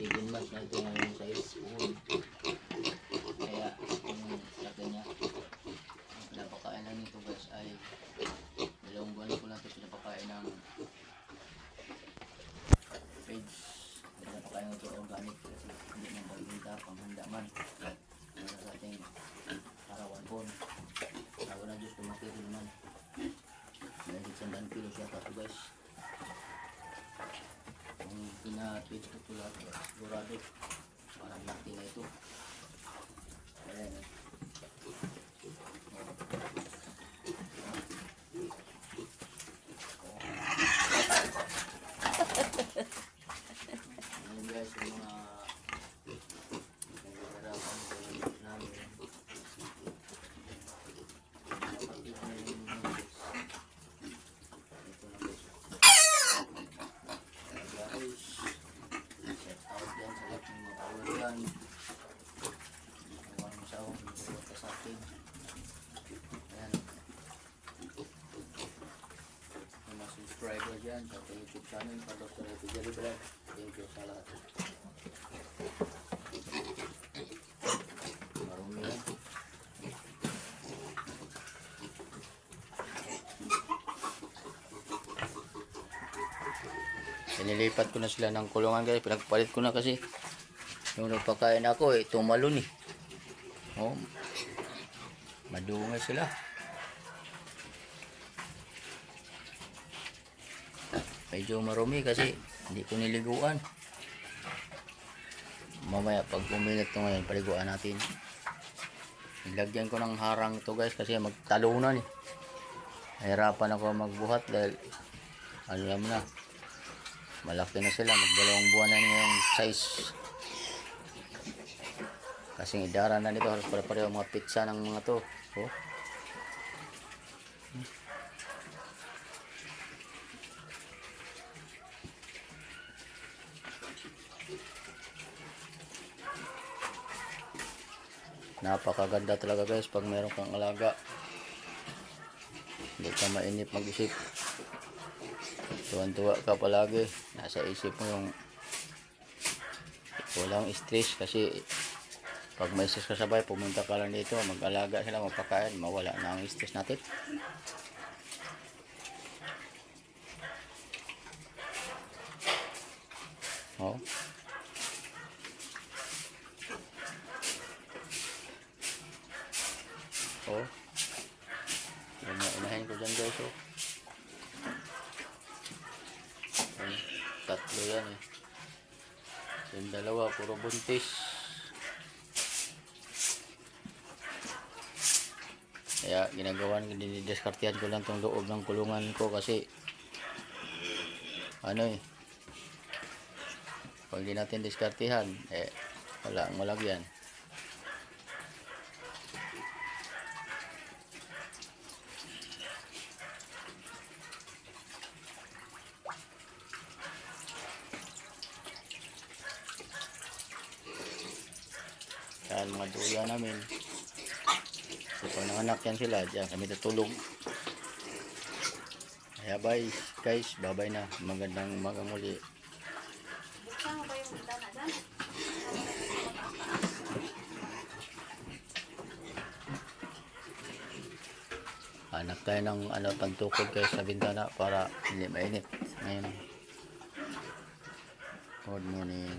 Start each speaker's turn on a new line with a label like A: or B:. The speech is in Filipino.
A: 7 months na ito ngayon sa school. Kaya yung laki niya, ang pinapakain lang nito guys ay 2 buwan ko lang ito pinapakain ng page. Pinapakain ito organic kasi hindi na pagbinta, panghanda man para sa ating karawan po. Tawa na Diyos tumatiri naman. Mahigit 100 kilo siya ito guys. Kung pina-page ko ito lahat, sigurado parang laki na ito. Ayan. Ayan guys, yung mga naghihirapan ko namin. Subscriber dyan sa YouTube channel sa Dr. Epi Jelly Vlog. Thank you sa lahat. Marumi yan. Pinilipat ko na sila ng kulungan guys. Pinagpalit ko na kasi yung nagpakain ako tumalon eh. Oh, madungay sila. Medyo marumi kasi hindi ko niliguan. Mamaya pag uminit ito ngayon, paliguan natin. Nilagyan ko ng harang ito guys kasi magtalunan eh. Nahirapan ako magbuhat dahil alam na, malaki na sila. Mag2 buwan na yung size. Kasing idara na nito. Harus pare-pareho mga pizza ng mga to. Oh. Napakaganda talaga guys pag meron kang alaga. Hindi ka mainip mag-isip. Tuwan-tuwa ka palagi. Nasa isip mo yung walang stress kasi pag may stress ka sabay, pumunta ka lang dito, mag-alaga sila, magpakain, mawala na ang stress natin. Oh. Oh. Yan na inahin ko dyan guys. Oh. Yan, 3 yan eh. Yung 2 puro buntis. Kaya ginagawan, dinidiskartihan ko lang tong loob ng kulungan ko kasi ano eh, pag di natin diskartihan wala ang malagyan. Yan mga duya namin. So, pag nanganak yan sila, dyan kami tutulog. Kaya bye guys, bye na. Magandang umaga muli. Hanap tayo ng pantukod kayo sa bintana para hindi mainit. Ngayon. Good morning.